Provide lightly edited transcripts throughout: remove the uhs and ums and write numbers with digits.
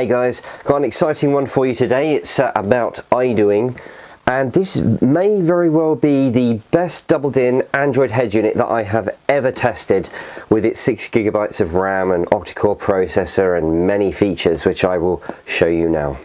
Hey guys, got an exciting one for you today. It's about Idoing, and this may very well be the best doubled-in Android head unit that I have ever tested, with its 6 GB of RAM and octa-core processor and many features which I will show you now.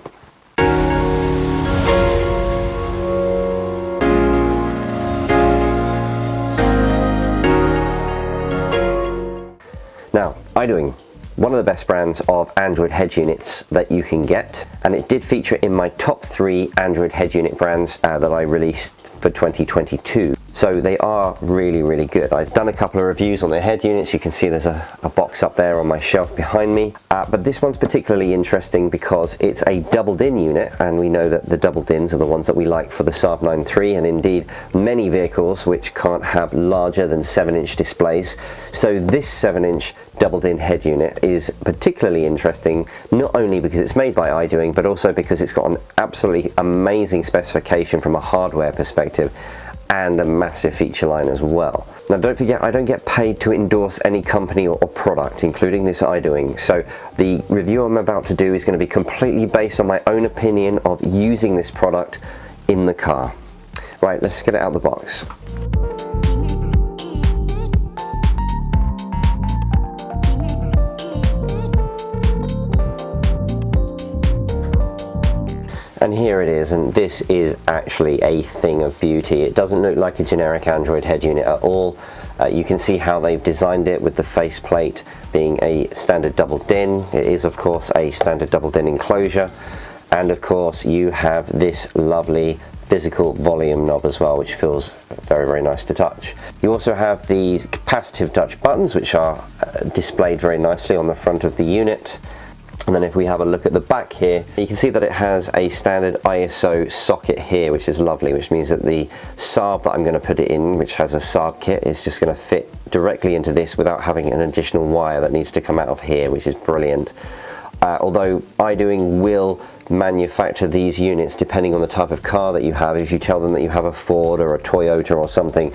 Now, Idoing, one of the best brands of Android head units that you can get, and it did feature in my top 3 Android head unit brands that I released for 2022. So they are really good. I've done a couple of reviews on their head units. You can see there's a box up there on my shelf behind me. But this one's particularly interesting because it's a doubled-in unit, and we know that the doubled-ins are the ones that we like for the Saab 9III, and indeed many vehicles which can't have larger than 7-inch displays. So this 7-inch doubled-in head unit is particularly interesting, not only because it's made by Idoing, but also because it's got an absolutely amazing specification from a hardware perspective, and a massive feature line as well. Now don't forget, I don't get paid to endorse any company or product, including this Idoing, so the review I'm about to do is going to be completely based on my own opinion of using this product in the car. Right, let's get it out of the box. And here it is, and this is actually a thing of beauty. It doesn't look like a generic Android head unit at all. You can see how they've designed it with the faceplate being a standard doubled-in. It is of course a standard doubled-in enclosure, and of course you have this lovely physical volume knob as well, which feels very nice to touch. You also have the capacitive touch buttons, which are displayed very nicely on the front of the unit. And then if we have a look at the back here, you can see that it has a standard ISO socket here, which is lovely, which means that the Saab that I'm going to put it in, which has a Saab kit, is just going to fit directly into this without having an additional wire that needs to come out of here, which is brilliant. Although Idoing will manufacture these units depending on the type of car that you have. If you tell them that you have a Ford or a Toyota or something,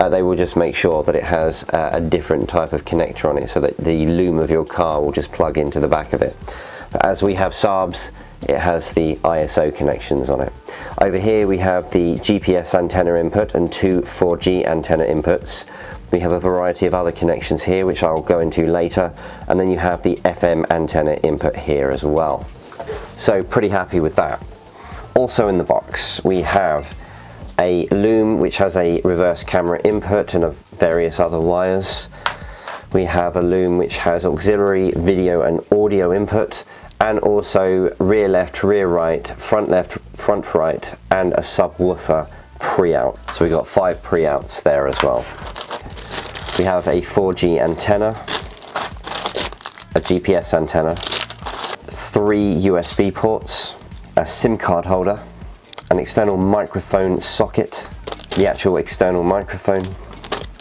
they will just make sure that it has a different type of connector on it, so that the loom of your car will just plug into the back of it. But as we have Saabs, it has the ISO connections on it. Over here we have the GPS antenna input and 2 4G antenna inputs. We have a variety of other connections here, which I'll go into later, and then you have the FM antenna input here as well. So pretty happy with that. Also in the box we have a loom which has a reverse camera input and various other wires. We have a loom which has auxiliary video and audio input, and also rear left, rear right, front left, front right, and a subwoofer pre-out. So we've got 5 pre-outs there as well. We have a 4G antenna, a GPS antenna, 3 USB ports, a SIM card holder, an external microphone socket, the actual external microphone,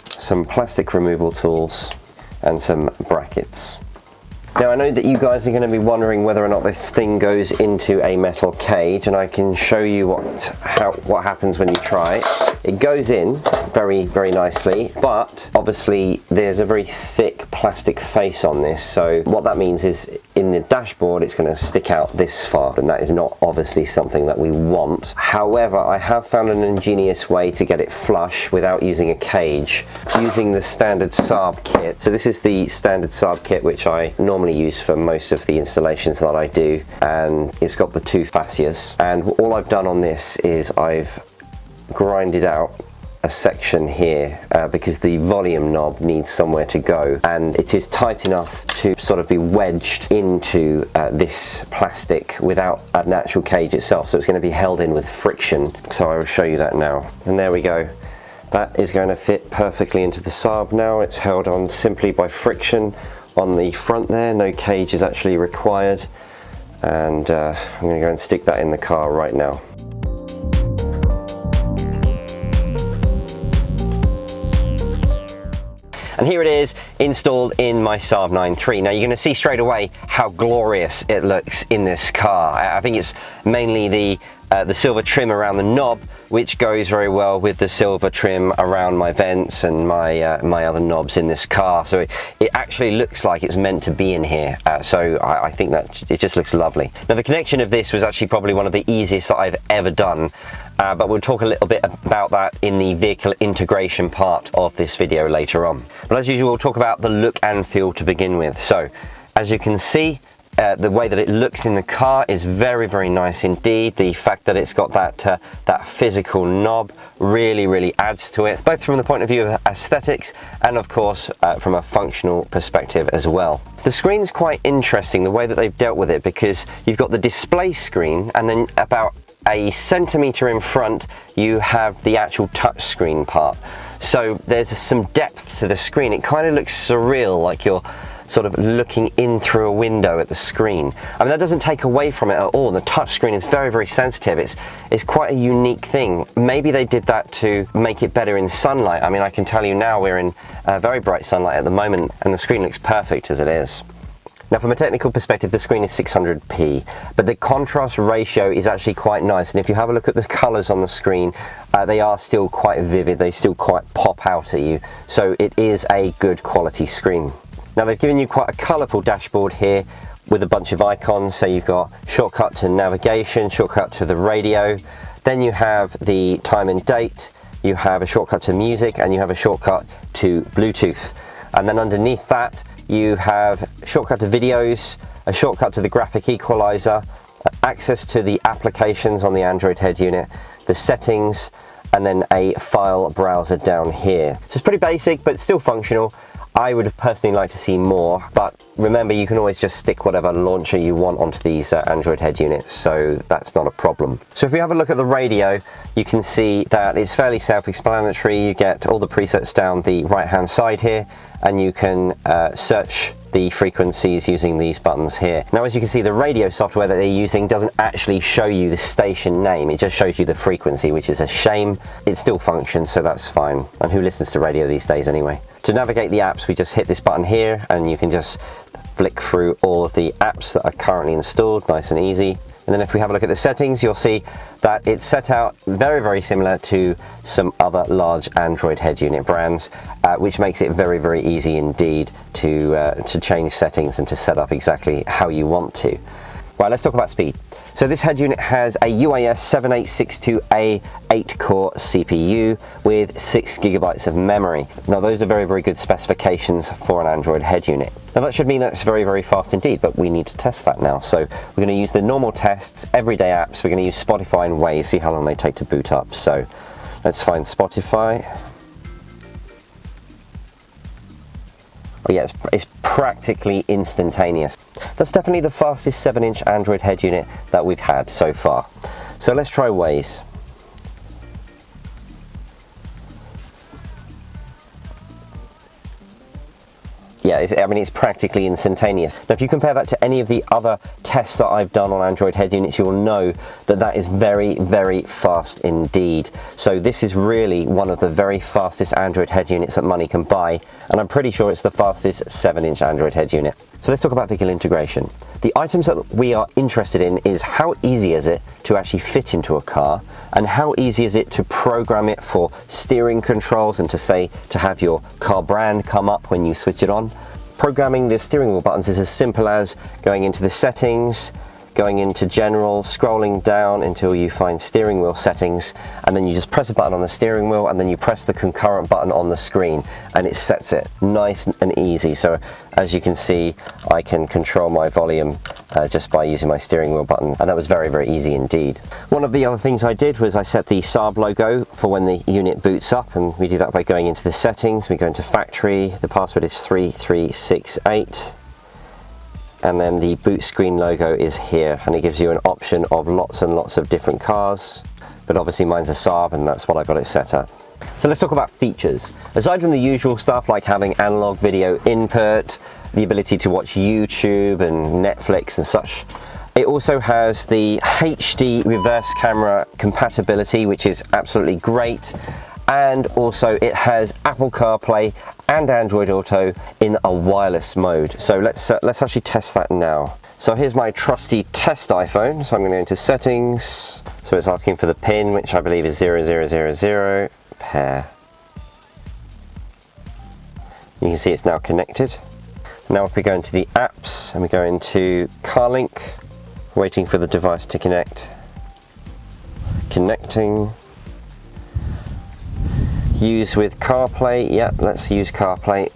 some plastic removal tools, and some brackets. Now I know that you guys are going to be wondering whether or not this thing goes into a metal cage, and I can show you what happens when you try it. It goes in very nicely, but obviously there's a very thick plastic face on this, so what that means is in the dashboard it's going to stick out this far, and that is not obviously something that we want. However, I have found an ingenious way to get it flush without using a cage, using the standard Saab kit. So this is the standard Saab kit which I normally use for most of the installations that I do, and it's got the 2 fascias, and all I've done on this is I've grinded out a section here because the volume knob needs somewhere to go, and it is tight enough to sort of be wedged into this plastic without an actual cage itself, so it's going to be held in with friction. So I will show you that now, and there we go. That is going to fit perfectly into the Saab now. It's held on simply by friction on the front there. No cage is actually required, and I'm going to go and stick that in the car right now. And here it is installed in my Saab 9III. Now you're going to see straight away how glorious it looks in this car. I think it's mainly the the silver trim around the knob, which goes very well with the silver trim around my vents and my my other knobs in this car. So it actually looks like it's meant to be in here. So I think that it just looks lovely. Now the connection of this was actually probably one of the easiest that I've ever done. But we'll talk a little bit about that in the vehicle integration part of this video later on. But as usual, we'll talk about the look and feel to begin with. So as you can see, the way that it looks in the car is very, very nice indeed. The fact that it's got that physical knob really adds to it, both from the point of view of aesthetics and of course from a functional perspective as well. The screen's quite interesting, the way that they've dealt with it, because you've got the display screen and then about a centimetre in front you have the actual touch screen part. So there's some depth to the screen. It kind of looks surreal, like you're sort of looking in through a window at the screen. I mean, that doesn't take away from it at all. The touch screen is very sensitive. It's quite a unique thing. Maybe they did that to make it better in sunlight. I mean, I can tell you now we're in very bright sunlight at the moment and the screen looks perfect as it is. Now from a technical perspective, the screen is 600p, but the contrast ratio is actually quite nice, and if you have a look at the colours on the screen, they are still quite vivid, they still quite pop out at you, so it is a good quality screen. Now they've given you quite a colourful dashboard here with a bunch of icons, so you've got shortcut to navigation, shortcut to the radio, then you have the time and date, you have a shortcut to music, and you have a shortcut to Bluetooth, and then underneath that you have a shortcut to videos, a shortcut to the graphic equalizer, access to the applications on the Android head unit, the settings, and then a file browser down here. So it's pretty basic, but still functional. I would have personally liked to see more, but remember, you can always just stick whatever launcher you want onto these Android head units, so that's not a problem. So if we have a look at the radio, you can see that it's fairly self-explanatory. You get all the presets down the right-hand side here, and you can search the frequencies using these buttons here. Now, as you can see, the radio software that they're using doesn't actually show you the station name, it just shows you the frequency, which is a shame. It still functions, so that's fine. And who listens to radio these days anyway? To navigate the apps, we just hit this button here and you can just flick through all of the apps that are currently installed, nice and easy. And then if we have a look at the settings, you'll see that it's set out very similar to some other large Android head unit brands, which makes it very easy indeed to change settings and to set up exactly how you want to. Right, let's talk about speed. So this head unit has a UAS 7862A 8-core CPU with 6 GB of memory. Now those are very good specifications for an Android head unit. Now that should mean that it's very fast indeed, but we need to test that now. So we're going to use the normal tests, everyday apps. We're going to use Spotify and Waze, see how long they take to boot up. So let's find Spotify. Oh yeah, it's practically instantaneous. That's definitely the fastest 7-inch Android head unit that we've had so far. So let's try Waze. Yeah, I mean, it's practically instantaneous. Now, if you compare that to any of the other tests that I've done on Android head units, you'll know that that is very fast indeed. So this is really one of the very fastest Android head units that money can buy, and I'm pretty sure it's the fastest 7-inch Android head unit. So let's talk about vehicle integration. The items that we are interested in is how easy is it to actually fit into a car, and how easy is it to program it for steering controls and to have your car brand come up when you switch it on. Programming the steering wheel buttons is as simple as going into the settings, going into general, scrolling down until you find steering wheel settings, and then you just press a button on the steering wheel and then you press the concurrent button on the screen and it sets it nice and easy. So as you can see, I can control my volume just by using my steering wheel button, and that was very easy indeed. One of the other things I did was I set the Saab logo for when the unit boots up, and we do that by going into the settings. We go into factory, the password is 3368. And then the boot screen logo is here, and it gives you an option of lots and lots of different cars, but obviously mine's a Saab and that's what I got it set at. So let's talk about features. Aside from the usual stuff like having analog video input, the ability to watch YouTube and Netflix and such, it also has the HD reverse camera compatibility, which is absolutely great. And also it has Apple CarPlay and Android Auto in a wireless mode. So let's actually test that now. So here's my trusty test iPhone. So I'm going to go into settings. So it's asking for the pin, which I believe is 0000, pair. You can see it's now connected. Now if we go into the apps and we go into CarLink, waiting for the device to connect. Connecting. Use with CarPlay. Yeah, let's use CarPlay.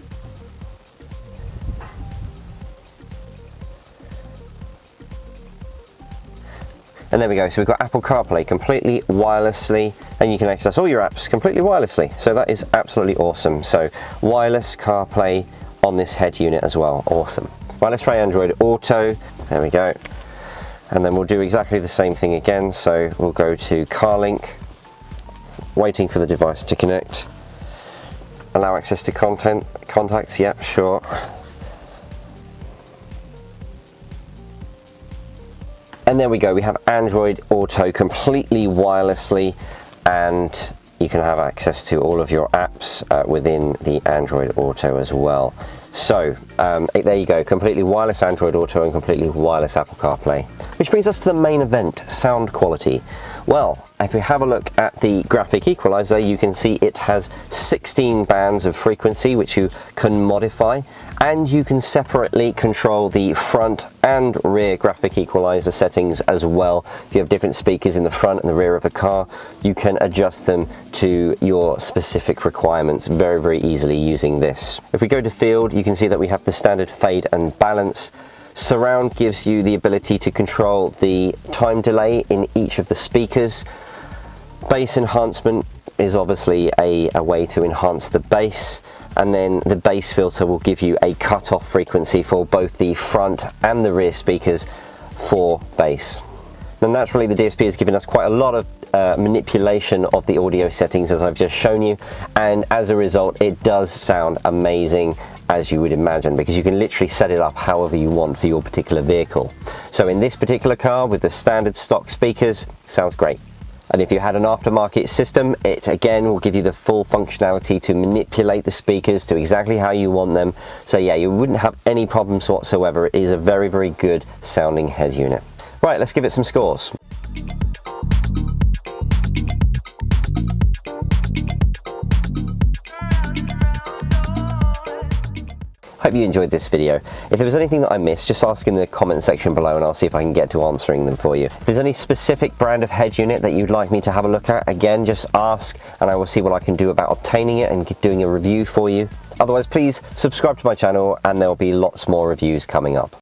And there we go, so we've got Apple CarPlay completely wirelessly, and you can access all your apps completely wirelessly. So that is absolutely awesome. So wireless CarPlay on this head unit as well, awesome. Right, let's try Android Auto, there we go. And then we'll do exactly the same thing again. So we'll go to CarLink, waiting for the device to connect. Allow access to contacts, yeah, sure. And there we go, we have Android Auto completely wirelessly, and you can have access to all of your apps within the Android Auto as well. So there you go, completely wireless Android Auto and completely wireless Apple CarPlay. Which brings us to the main event, sound quality. Well, if we have a look at the graphic equalizer, you can see it has 16 bands of frequency which you can modify, and you can separately control the front and rear graphic equalizer settings as well. If you have different speakers in the front and the rear of the car, you can adjust them to your specific requirements very, very easily using this. If we go to field, you can see that we have the standard fade and balance. Surround gives you the ability to control the time delay in each of the speakers. Bass enhancement is obviously a way to enhance the bass, and then the bass filter will give you a cut-off frequency for both the front and the rear speakers for bass. Now naturally the DSP has given us quite a lot of manipulation of the audio settings as I've just shown you, and as a result it does sound amazing, as you would imagine, because you can literally set it up however you want for your particular vehicle. So in this particular car with the standard stock speakers, sounds great. And if you had an aftermarket system, it again will give you the full functionality to manipulate the speakers to exactly how you want them. So yeah, you wouldn't have any problems whatsoever. It is a very, very good sounding head unit. Right, let's give it some scores. Hope you enjoyed this video. If there was anything that I missed, just ask in the comment section below and I'll see if I can get to answering them for you. If there's any specific brand of head unit that you'd like me to have a look at, again, just ask and I will see what I can do about obtaining it and doing a review for you. Otherwise, please subscribe to my channel and there'll be lots more reviews coming up.